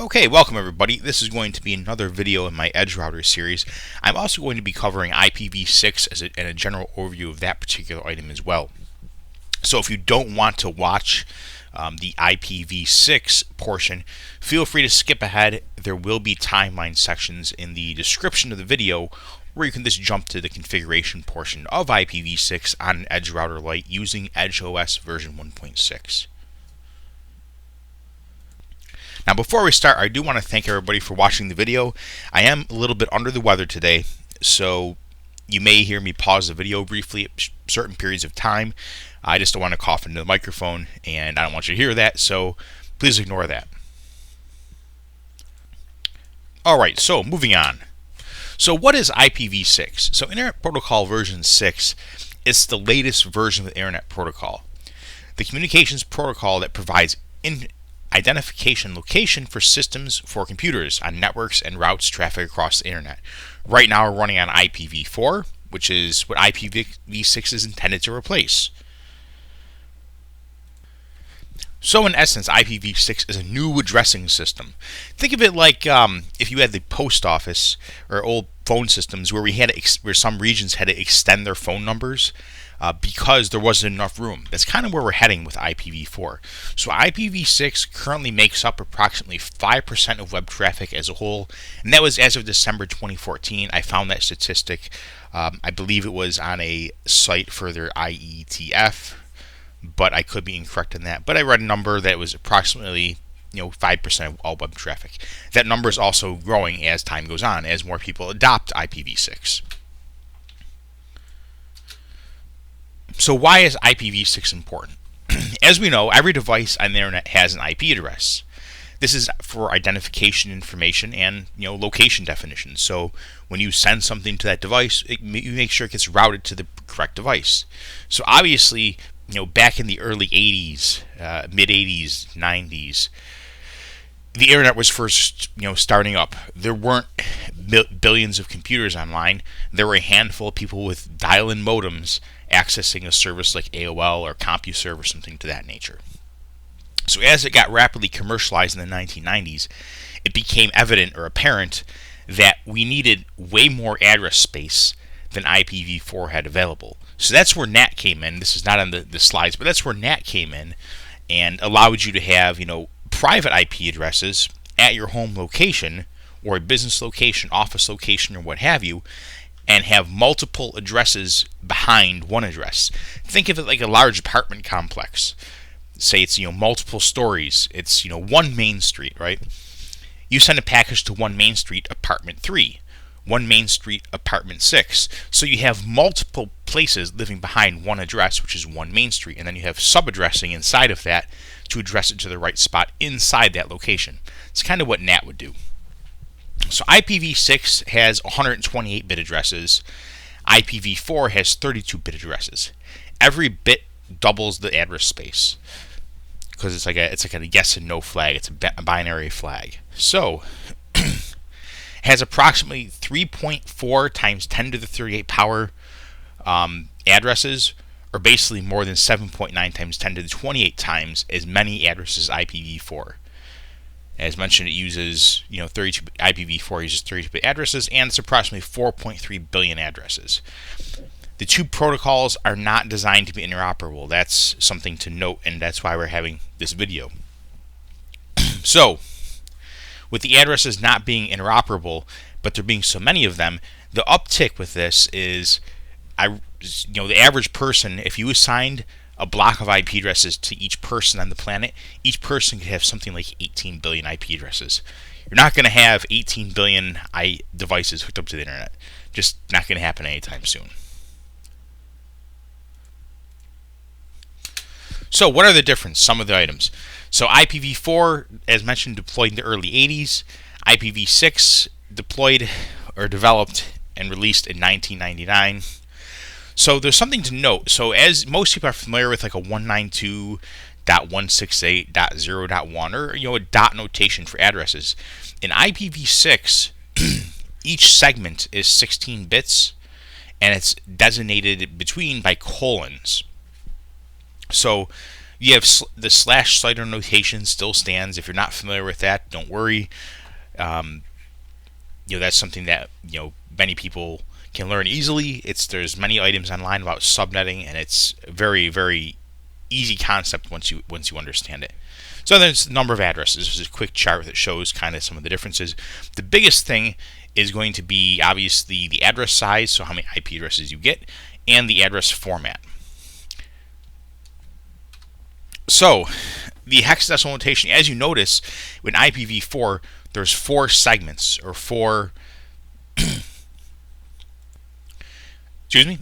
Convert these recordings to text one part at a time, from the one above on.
Okay, welcome everybody. This is going to be another video in my Edgerouter series. I'm also going to be covering IPv6 and a general overview of that particular item as well. So if you don't want to watch the IPv6 portion, feel free to skip ahead. There will be timeline sections in the description of the video where you can just jump to the configuration portion of IPv6 on an Edgerouter Lite using EdgeOS version 1.6. Now before we start, I do want to thank everybody for watching the video. I am a little bit under the weather today, so you may hear me pause the video briefly at certain periods of time. I just don't want to cough into the microphone, and I don't want you to hear that, so please ignore that. Alright, so moving on. So what is IPv6? So Internet Protocol version 6 is the latest version of the Internet Protocol. The communications protocol that provides identification location for systems for computers on networks and routes traffic across the internet. Right now we're running on IPv4, which is what IPv6 is intended to replace. So in essence, IPv6 is a new addressing system. Think of it like if you had the post office or old phone systems where where some regions had to extend their phone numbers because there wasn't enough room. That's kind of where we're heading with IPv4. So IPv6 currently makes up approximately 5% of web traffic as a whole, and that was as of December 2014. I found that statistic. I believe it was on a site for their IETF, but I could be incorrect in that. But I read a number that was approximately 5% of all web traffic. That number is also growing as time goes on, as more people adopt IPv6. So why is IPv6 important? As we know, every device on the internet has an IP address. This is for identification information and location definition. So when you send something to that device, you make sure it gets routed to the correct device. So obviously, back in the early 80s, mid 80s, 90s, the internet was first starting up. There weren't billions of computers online. There were a handful of people with dial-in modems accessing a service like AOL or CompuServe or something to that nature. So as it got rapidly commercialized in the 1990s, it became evident or apparent that we needed way more address space than IPv4 had available. So that's where NAT came in. This is not on the slides, but that's where NAT came in and allowed you to have private IP addresses at your home location or a business location, office location, or what have you, and have multiple addresses behind one address. Think of it like a large apartment complex. Say it's multiple stories. It's one Main Street, right? You send a package to 1 Main Street apartment 3, 1 Main Street apartment 6. So you have multiple places living behind one address, which is 1 Main Street, and then you have sub-addressing inside of that to address it to the right spot inside that location. It's kind of what NAT would do. So IPv6 has 128-bit addresses. IPv4 has 32-bit addresses. Every bit doubles the address space because it's like a yes and no flag. It's a binary flag. So has approximately 3.4 times 10 to the 38 power addresses, or basically more than 7.9 times 10 to the 28 times as many addresses as IPv4. As mentioned, it uses 32. IPv4 uses 32-bit addresses, and it's approximately 4.3 billion addresses. The two protocols are not designed to be interoperable. That's something to note, and that's why we're having this video. So, with the addresses not being interoperable, but there being so many of them, the uptick with this is, the average person, if you assigned a block of IP addresses to each person on the planet, each person could have something like 18 billion IP addresses. You're not going to have 18 billion devices hooked up to the internet. Just not going to happen anytime soon. So what are the difference? Some of the items. So IPv4, as mentioned, deployed in the early 80s. IPv6 deployed or developed and released in 1999. So there's something to note. So as most people are familiar with like a 192.168.0.1 or a dot notation for addresses, in IPv6 each segment is 16 bits and it's designated between by colons. So You have the slash slider notation still stands. If you're not familiar with that, don't worry. That's something that many people can learn easily. There's many items online about subnetting, and it's a very, very easy concept once you understand it. So there's the number of addresses. This is a quick chart that shows kind of some of the differences. The biggest thing is going to be obviously the address size, so how many IP addresses you get, and the address format. So the hexadecimal notation, as you notice, with IPv4, there's 4 segments, or 4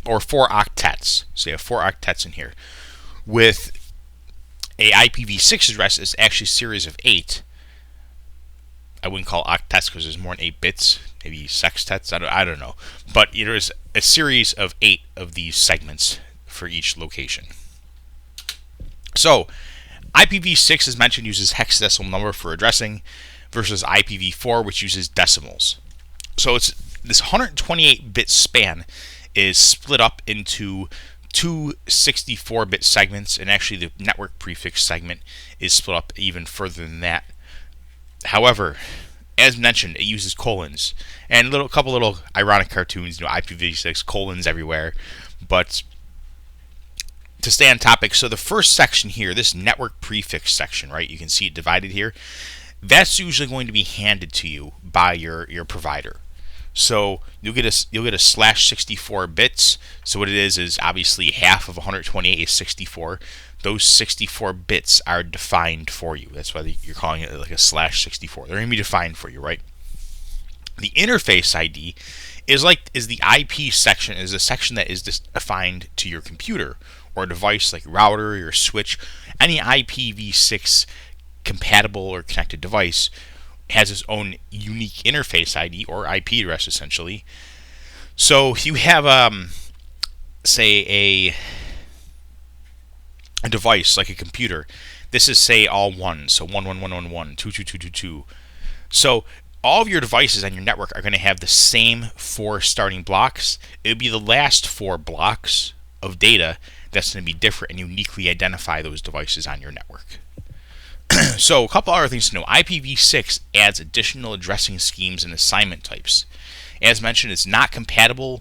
or 4 octets. So you have 4 octets in here. With a IPv6 address, it's actually a series of 8. I wouldn't call octets because there's more than 8 bits, maybe sextets, I don't know. But there's a series of 8 of these segments for each location. So IPv6, as mentioned, uses hexadecimal number for addressing versus IPv4, which uses decimals. So it's this 128-bit span is split up into 2 64-bit segments, and actually the network prefix segment is split up even further than that. However, as mentioned, it uses colons, and a couple little ironic cartoons, IPv6 colons everywhere. But to stay on topic, so the first section here, this network prefix section, right? You can see it divided here. That's usually going to be handed to you by your provider. So you'll get a slash 64 bits. So what it is obviously half of 128 is 64. Those 64 bits are defined for you. That's why you're calling it like a slash 64. They're going to be defined for you, right? The interface ID is the IP section, is a section that is defined to your computer or device like router, your switch. Any IPv6 compatible or connected device has its own unique interface ID or IP address, essentially. So if you have, say, a device like a computer, this is, say, all 1, so 11111, 22222. So all of your devices on your network are going to have the same 4 starting blocks. It would be the last 4 blocks of data that's going to be different and uniquely identify those devices on your network. So a couple other things to know. IPv6 adds additional addressing schemes and assignment types. As mentioned, it's not compatible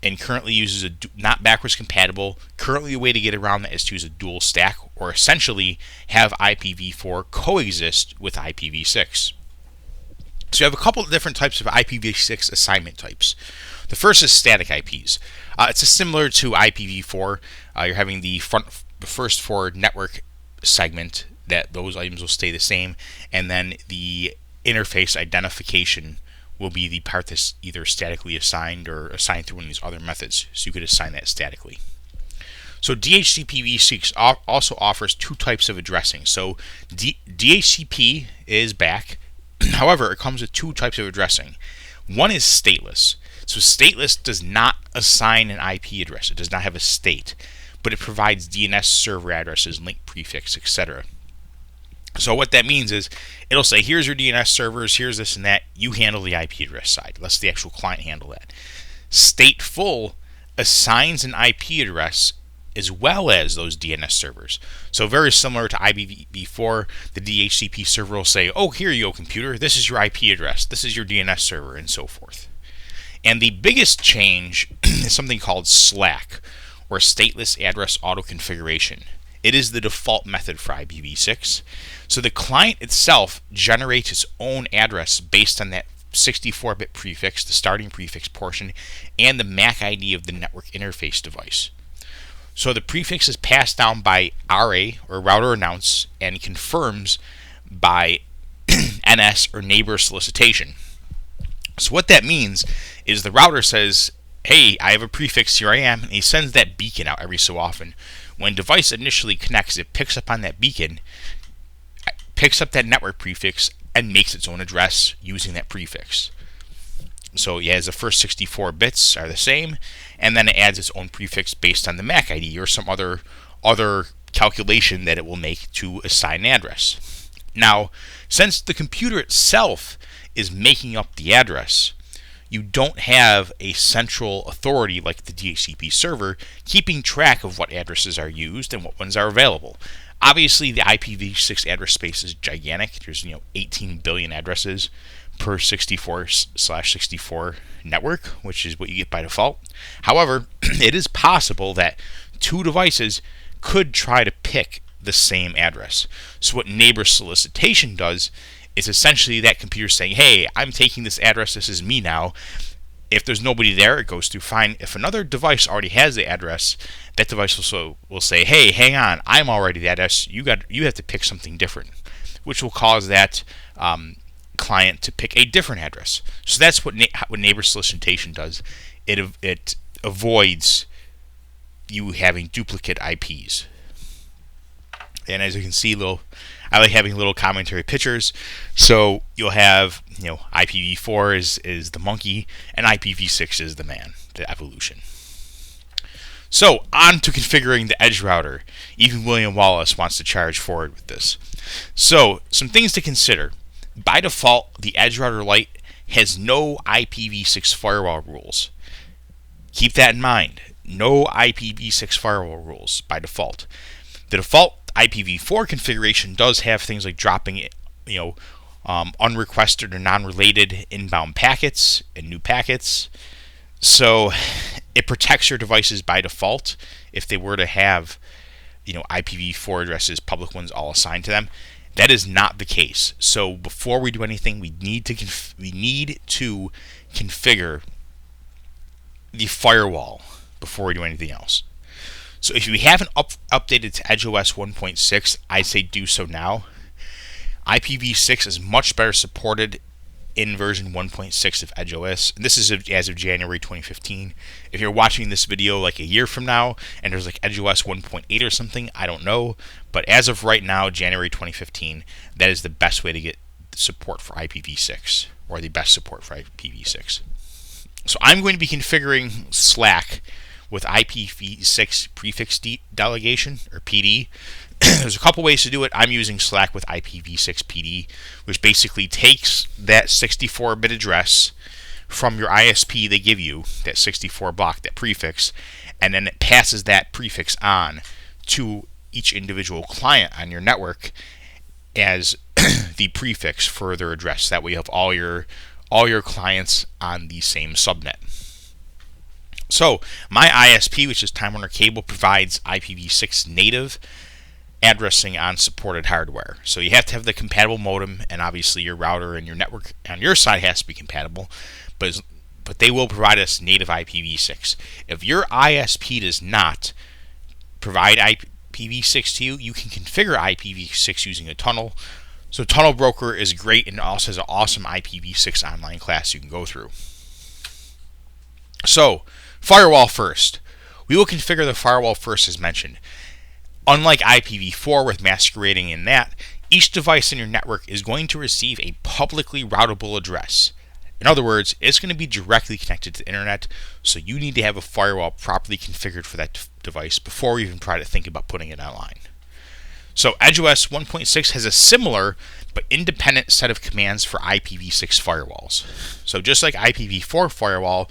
and currently uses not backwards compatible. Currently, a way to get around that is to use a dual stack, or essentially have IPv4 coexist with IPv6. So you have a couple of different types of IPv6 assignment types. The first is static IPs. It's similar to IPv4. You're having the first 4 network segment, that those items will stay the same, and then the interface identification will be the part that's either statically assigned or assigned through one of these other methods, so you could assign that statically. So DHCP-v6 also offers 2 types of addressing. So DHCP is back. However, it comes with 2 types of addressing. One is stateless. So stateless does not assign an IP address. It does not have a state, but it provides DNS server addresses, link prefix, etc. So what that means is it'll say, here's your DNS servers, here's this and that. You handle the IP address side. Let's the actual client handle that. Stateful assigns an IP address as well as those DNS servers. So very similar to IPv4, the DHCP server will say, oh, here you go, computer. This is your IP address. This is your DNS server, and so forth. And the biggest change is something called SLAC, or Stateless Address Auto Configuration. It is the default method for IPv6. So the client itself generates its own address based on that 64-bit prefix, the starting prefix portion, and the MAC ID of the network interface device. So the prefix is passed down by RA, or router announce, and confirms by NS, or neighbor solicitation. So what that means is the router says, hey, I have a prefix, here I am, and he sends that beacon out every so often. When device initially connects, it picks up on that beacon, picks up that network prefix, and makes its own address using that prefix. So it has the first 64 bits are the same, and then it adds its own prefix based on the MAC ID or some other calculation that it will make to assign an address. Now, since the computer itself is making up the address, you don't have a central authority like the DHCP server keeping track of what addresses are used and what ones are available. Obviously, the IPv6 address space is gigantic. There's 18 billion addresses per 64/64 network, which is what you get by default. However, it is possible that two devices could try to pick the same address. So what neighbor solicitation does is essentially that computer saying, hey, I'm taking this address, this is me now. If there's nobody there, it goes through fine. If another device already has the address, that device also will say, hey, hang on, I'm already the address, you have to pick something different, which will cause that client to pick a different address. So that's what neighbor solicitation does. It avoids you having duplicate IPs. And as you can see, I like having little commentary pictures. So you'll have, IPv4 is the monkey, and IPv6 is the man, the evolution. So on to configuring the edge router. Even William Wallace wants to charge forward with this. So some things to consider. By default, the EdgeRouter Lite has no IPv6 firewall rules. Keep that in mind. No IPv6 firewall rules by default. The default IPv4 configuration does have things like dropping, unrequested or non-related inbound packets and new packets. So it protects your devices by default if they were to have, IPv4 addresses, public ones, all assigned to them. That is not the case. So before we do anything, we need to configure the firewall before we do anything else. So if you haven't updated to EdgeOS 1.6, I'd say do so now. IPv6 is much better supported in version 1.6 of EdgeOS. And this is as of January 2015. If you're watching this video like a year from now and there's like EdgeOS 1.8 or something, I don't know. But as of right now, January 2015, that is the best way to get support for IPv6, or the best support for IPv6. So I'm going to be configuring Slack with IPv6 prefix delegation, or PD. There's a couple ways to do it. I'm using Slack with IPv6 PD, which basically takes that 64-bit address from your ISP they give you, that 64 block, that prefix, and then it passes that prefix on to each individual client on your network as the prefix for their address. That way you have all your clients on the same subnet. So my ISP, which is Time Warner Cable, provides IPv6 native addressing on supported hardware. So you have to have the compatible modem, and obviously your router and your network on your side has to be compatible, but they will provide us native IPv6. If your ISP does not provide IPv6 to you, you can configure IPv6 using a tunnel. So Tunnel Broker is great, and it also has an awesome IPv6 online class you can go through. So Firewall First. We will configure the Firewall First as mentioned. Unlike IPv4 with masquerading in that, each device in your network is going to receive a publicly routable address. In other words, it's going to be directly connected to the internet, so you need to have a firewall properly configured for that device before we even try to think about putting it online. So EdgeOS 1.6 has a similar but independent set of commands for IPv6 firewalls. So just like IPv4 firewall,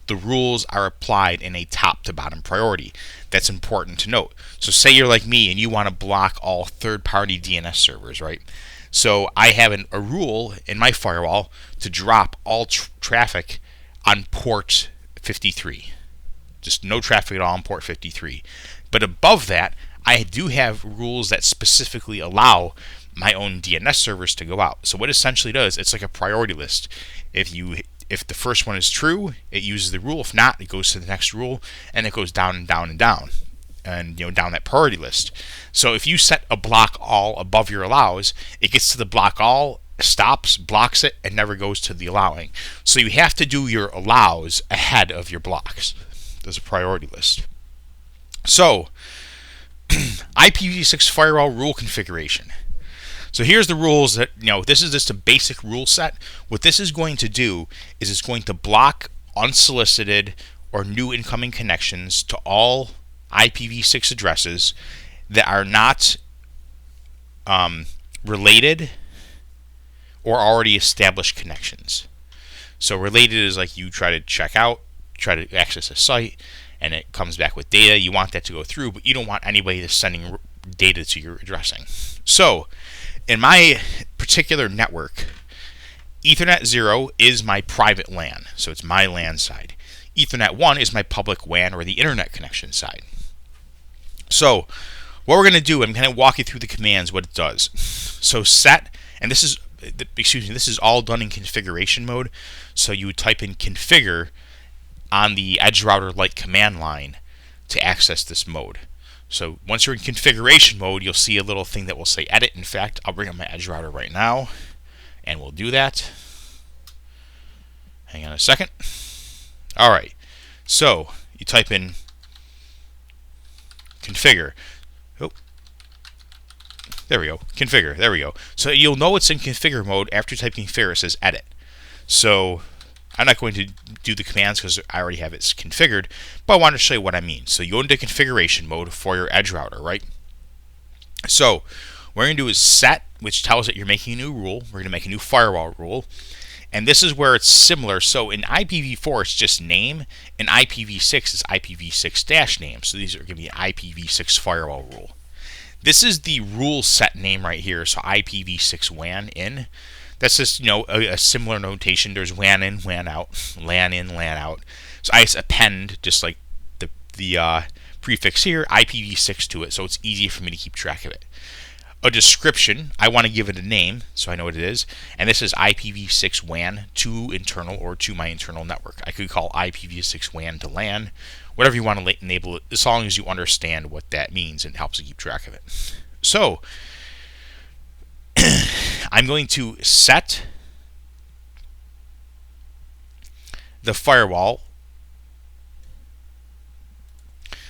the rules are applied in a top to bottom priority. That's important to note. So say you're like me and you want to block all third-party DNS servers, right? So I have a rule in my firewall to drop all traffic on port 53. Just no traffic at all on port 53. But above that, I do have rules that specifically allow my own DNS servers to go out. So what it essentially does, it's like a priority list. If the first one is true, it uses the rule. If not, it goes to the next rule, and it goes down and down and down, and down that priority list. So if you set a block all above your allows, it gets to the block all, stops, blocks it, and never goes to the allowing. So you have to do your allows ahead of your blocks. There's a priority list. So IPv6 firewall rule configuration. So here's the rules that, this is just a basic rule set. What this is going to do is it's going to block unsolicited or new incoming connections to all IPv6 addresses that are not related or already established connections. So related is like you try to check out, try to access a site, and it comes back with data. You want that to go through, but you don't want anybody that's sending data to your addressing. So in my particular network, Ethernet 0 is my private LAN, so it's my LAN side. Ethernet 1 is my public WAN, or the internet connection side. So what we're going to do, I'm going to walk you through the commands, what it does. So set, and this is, this is all done in configuration mode. So you would type in configure on the Edgerouter Lite command line to access this mode. So once you're in configuration mode, you'll see a little thing that will say edit. In fact, I'll bring up my Edgerouter right now, and we'll do that. Hang on a second. All right. So you type in configure. Oh, there we go. Configure. There we go. So you'll know it's in configure mode after you type configure. It says edit. So I'm not going to do the commands because I already have it configured, but I want to show you what I mean. So you go into configuration mode for your edge router, right? So what we're going to do is set, which tells it you're making a new rule. We're going to make a new firewall rule. And this is where it's similar. So in IPv4, it's just name, and IPv6 is IPv6-name. So these are going to be IPv6 firewall rule. This is the rule set name right here. So IPv6 WAN in. That's just, a similar notation. There's WAN in, WAN out, LAN in, LAN out. So I just append, just like the prefix here, IPv6 to it, so it's easy for me to keep track of it. A description, I want to give it a name, so I know what it is. And this is IPv6 WAN to internal or to my internal network. I could call IPv6 WAN to LAN, whatever you want to enable it, as long as you understand what that means and helps you keep track of it. So I'm going to set the firewall.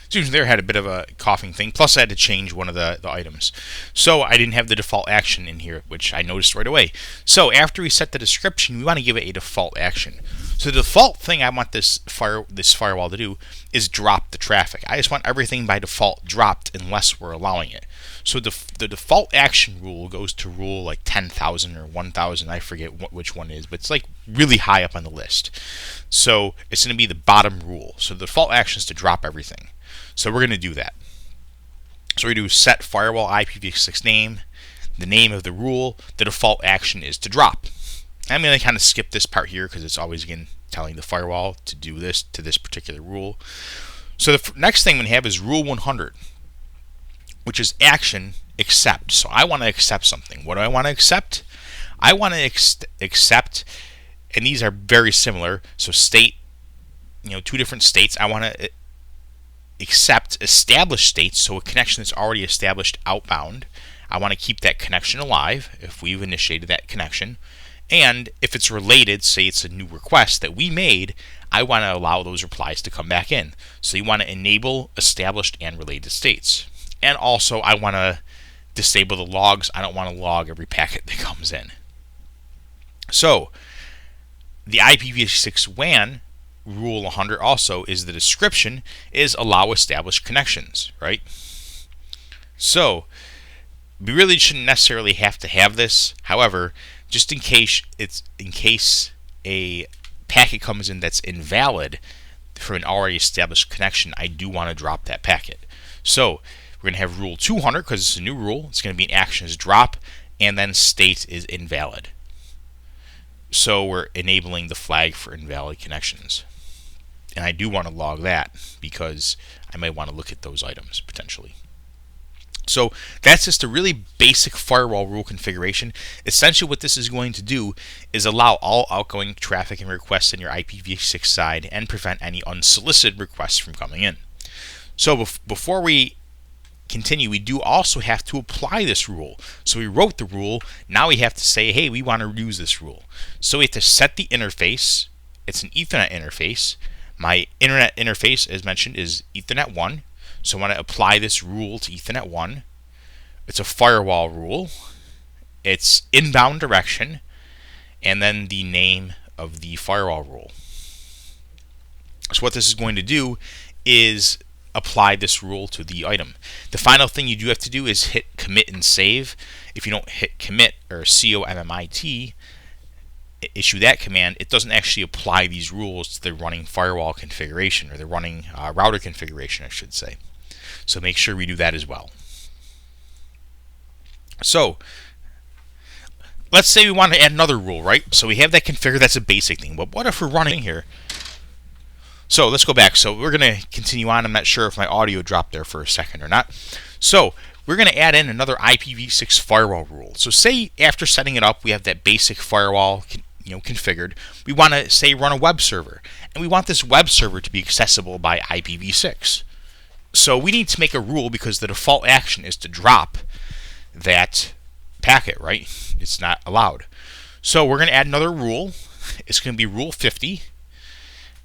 Students there had a bit of a coughing thing, plus I had to change one of the items. So I didn't have the default action in here, which I noticed right away. So after we set the description, we want to give it a default action. So the default thing I want this firewall to do is drop the traffic. I just want everything by default dropped unless we're allowing it. So the default action rule goes to rule like 10,000 or 1,000. I forget which one it is, but it's like really high up on the list. So it's going to be the bottom rule. So the default action is to drop everything. So we're going to do that. So we're going to do set firewall IPv6 name, the name of the rule. The default action is to drop. I'm going to kind of skip this part here because it's always, again, telling the firewall to do this to this particular rule. So the next thing we have is rule 100, which is action accept. So I want to accept something. What do I want to accept? I want to accept, and these are very similar. So state, two different states. I want to accept established states, so a connection that's already established outbound. I want to keep that connection alive if we've initiated that connection. And if it's related, say it's a new request that we made, I want to allow those replies to come back in. So you want to enable established and related states. And also I want to disable the logs. I don't want to log every packet that comes in. So the IPv6 WAN rule 100 also is the description is allow established connections, right? So we really shouldn't necessarily have to have this. However, just in case a packet comes in that's invalid for an already established connection, I do want to drop that packet. So we're going to have rule 200 because it's a new rule. It's going to be an action is drop, and then state is invalid. So we're enabling the flag for invalid connections. And I do want to log that because I might want to look at those items potentially. So that's just a really basic firewall rule configuration. Essentially what this is going to do is allow all outgoing traffic and requests in your IPv6 side and prevent any unsolicited requests from coming in. So before we continue, we do also have to apply this rule. So we wrote the rule. Now we have to say, hey, we want to use this rule. So we have to set the interface. It's an Ethernet interface. My internet interface, as mentioned, is Ethernet 1. So I want to apply this rule to Ethernet 1. It's a firewall rule. It's inbound direction. And then the name of the firewall rule. So what this is going to do is apply this rule to the item. The final thing you do have to do is hit commit and save. If you don't hit commit or COMMIT, issue that command, it doesn't actually apply these rules to the running firewall configuration, or the running router configuration, I should say. So make sure we do that as well. So let's say we want to add another rule, right? So we have that configured, that's a basic thing. But what if we're running here? So let's go back. So we're going to continue on. I'm not sure if my audio dropped there for a second or not. So we're going to add in another IPv6 firewall rule. So say after setting it up, we have that basic firewall configured. We want to say run a web server, and we want this web server to be accessible by IPv6. So we need to make a rule, because the default action is to drop that packet, right? It's not allowed. So we're going to add another rule. It's going to be rule 50,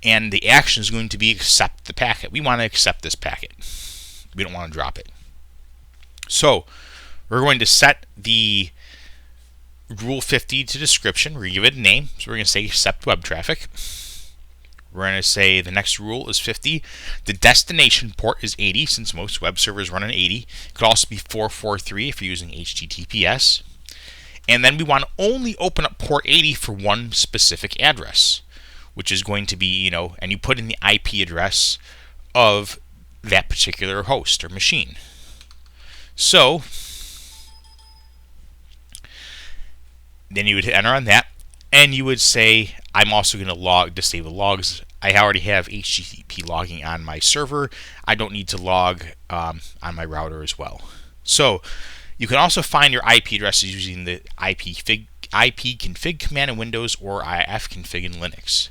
and the action is going to be accept the packet. We want to accept this packet. We don't want to drop it. So we're going to set the rule 50 to description. We're going to give it a name. So we're going to say accept web traffic. We're going to say the next rule is 50. The destination port is 80, since most web servers run on 80. It could also be 443 if you're using HTTPS. And then we want to only open up port 80 for one specific address, which is going to be, and you put in the IP address of that particular host or machine. So then you would hit enter on that, and you would say, I'm also going to disable logs. I already have HTTP logging on my server. I don't need to log on my router as well. So you can also find your IP addresses using the ipconfig command in Windows or ifconfig in Linux.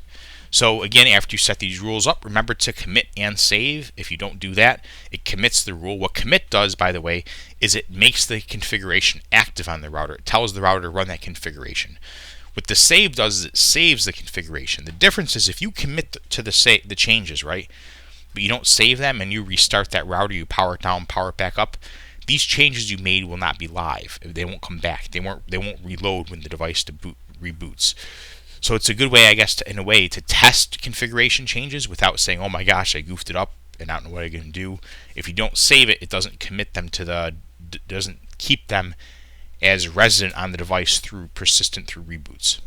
So again, after you set these rules up, remember to commit and save. If you don't do that, it commits the rule. What commit does, by the way, is it makes the configuration active on the router. It tells the router to run that configuration. What the save does is it saves the configuration. The difference is if you commit to the changes, right, but you don't save them and you restart that router, you power it down, power it back up, these changes you made will not be live. They won't come back. They won't reload when the device reboots. So it's a good way, I guess, in a way, to test configuration changes without saying, oh my gosh, I goofed it up and I don't know what I'm going to do. If you don't save it, it doesn't commit them doesn't keep them as resident on the device persistent through reboots.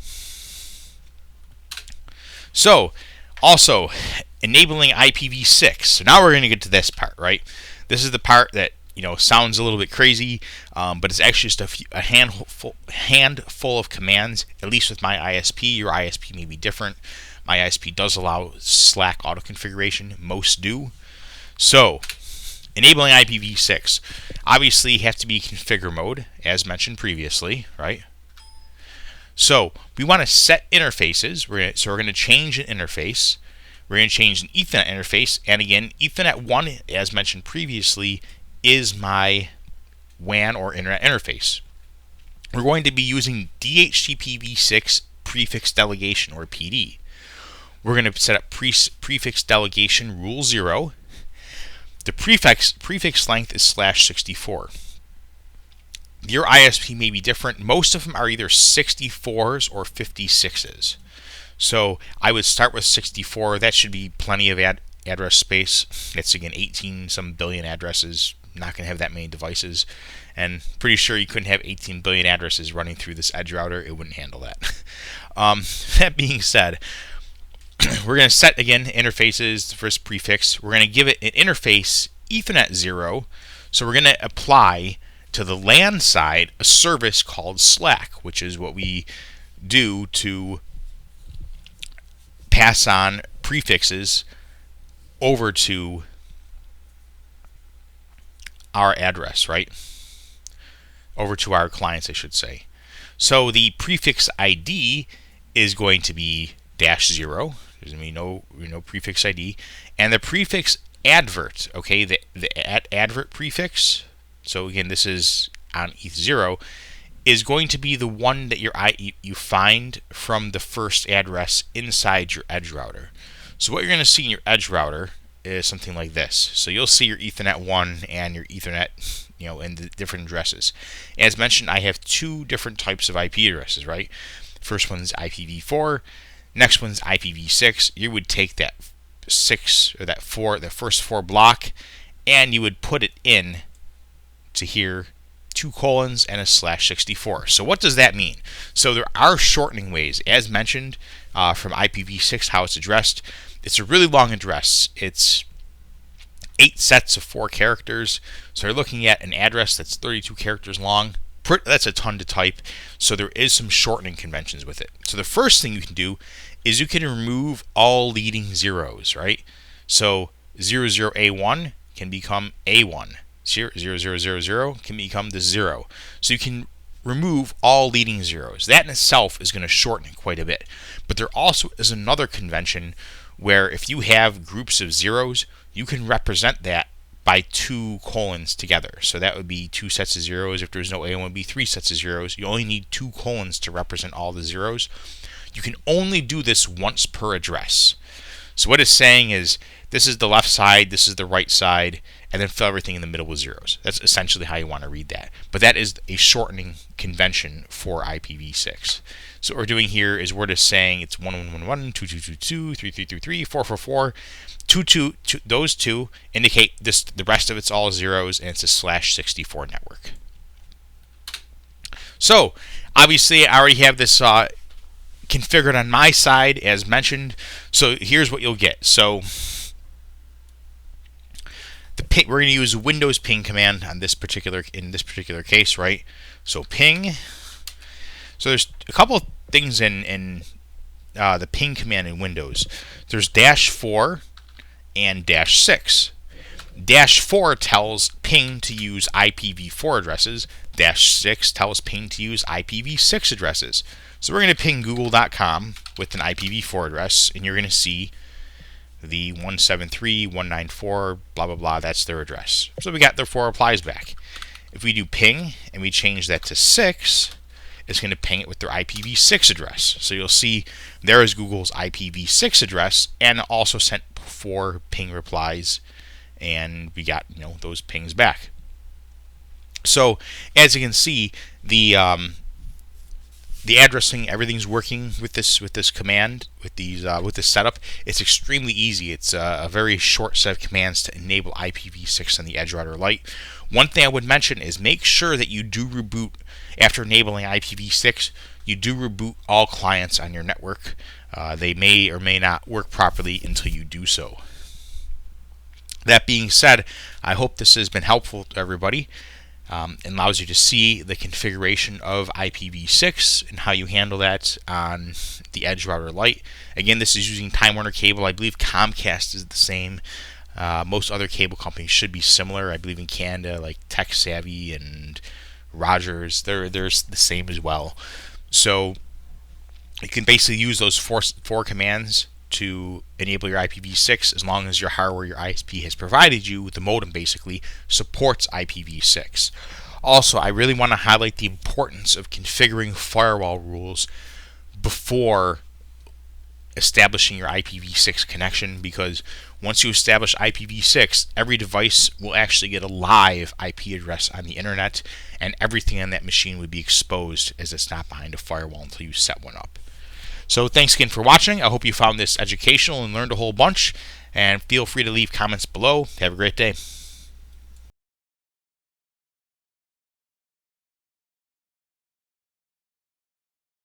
So, also, enabling IPv6. So now we're going to get to this part, right? This is the part that sounds a little bit crazy, but it's actually just a handful of commands. At least with my ISP, your ISP may be different. My ISP does allow Slack auto configuration. Most do. So, enabling IPv6. Obviously, you have to be configure mode, as mentioned previously, right? So, we want to set interfaces. So we're going to change an interface. We're going to change an Ethernet interface. And again, Ethernet 1, as mentioned previously, is my WAN or Internet interface. We're going to be using DHCPv6 prefix delegation, or PD. We're going to set up prefix delegation rule 0. The prefix length is /64. Your ISP may be different. Most of them are either 64s or 56s. So I would start with 64. That should be plenty of address space. It's again 18 some billion addresses. Not going to have that many devices, and pretty sure you couldn't have 18 billion addresses running through this edge router. It wouldn't handle that. That being said, we're going to set again interfaces. The first prefix, we're going to give it an interface Ethernet 0. So we're going to apply to the LAN side a service called Slack, which is what we do to pass on prefixes over to our address, right? Over to our clients, I should say. So the prefix ID is going to be -0. There's going to be no prefix ID. And the prefix advert, okay, the advert prefix, so again, this is on ETH0, is going to be the one that you find from the first address inside your edge router. So what you're going to see in your edge router is something like this. So you'll see your Ethernet 1 and your Ethernet, in the different addresses. As mentioned, I have two different types of IP addresses, right? First one's IPv4, next one's IPv6. You would take that 6 or that 4, the first 4 block, and you would put it in to here 2 colons, and a /64. So what does that mean? So there are shortening ways, as mentioned from IPv6, how it's addressed. It's a really long address. It's 8 sets of 4 characters. So you're looking at an address that's 32 characters long. That's a ton to type. So there is some shortening conventions with it. So the first thing you can do is you can remove all leading zeros, right? So 00A1 can become A1. 0000 can become the 0. So you can remove all leading zeros. That in itself is going to shorten it quite a bit. But there also is another convention where if you have groups of zeros, you can represent that by 2 colons together. So that would be 2 sets of zeros. If there's no A1, it would be 3 sets of zeros. You only need 2 colons to represent all the zeros. You can only do this once per address. So what it's saying is this is the left side, this is the right side, and then fill everything in the middle with zeros. That's essentially how you want to read that. But that is a shortening convention for IPv6. So what we're doing here is we're just saying it's 1111, 2222, 3333, 444, 22. Those two indicate this. The rest of it's all zeros, and it's a /64 network. So obviously, I already have this configured on my side, as mentioned. So here's what you'll get. So we're going to use Windows ping command on this particular case, right? So ping. So there's a couple of things in the ping command in Windows. There's -4 and -6. -4 tells ping to use IPv4 addresses. -6 tells ping to use IPv6 addresses. So we're going to ping google.com with an IPv4 address, and you're going to see the 173.194, blah, blah, blah. That's their address. So we got their 4 replies back. If we do ping and we change that to 6, it's going to ping it with their IPv6 address. So you'll see there is Google's IPv6 address, and also sent 4 ping replies, and we got those pings back. So as you can see, the addressing, everything's working with this command, with this setup. It's extremely easy. It's a very short set of commands to enable IPv6 on the Edgerouter Lite. One thing I would mention is make sure that you do reboot after enabling IPv6. You do reboot all clients on your network. They may or may not work properly until you do so. That being said, I hope this has been helpful to everybody. It allows you to see the configuration of IPv6 and how you handle that on the Edgerouter Lite. Again, this is using Time Warner cable. I believe Comcast is the same. Most other cable companies should be similar. I believe in Canada, like Tech Savvy and Rogers, they're the same as well. So you can basically use those four commands to enable your IPv6 as long as your hardware, your ISP has provided you with the modem, basically supports IPv6. Also, I really want to highlight the importance of configuring firewall rules before establishing your IPv6 connection, because once you establish IPv6, every device will actually get a live IP address on the internet, and everything on that machine would be exposed as it's not behind a firewall until you set one up. So thanks again for watching. I hope you found this educational and learned a whole bunch, and feel free to leave comments below. Have a great day.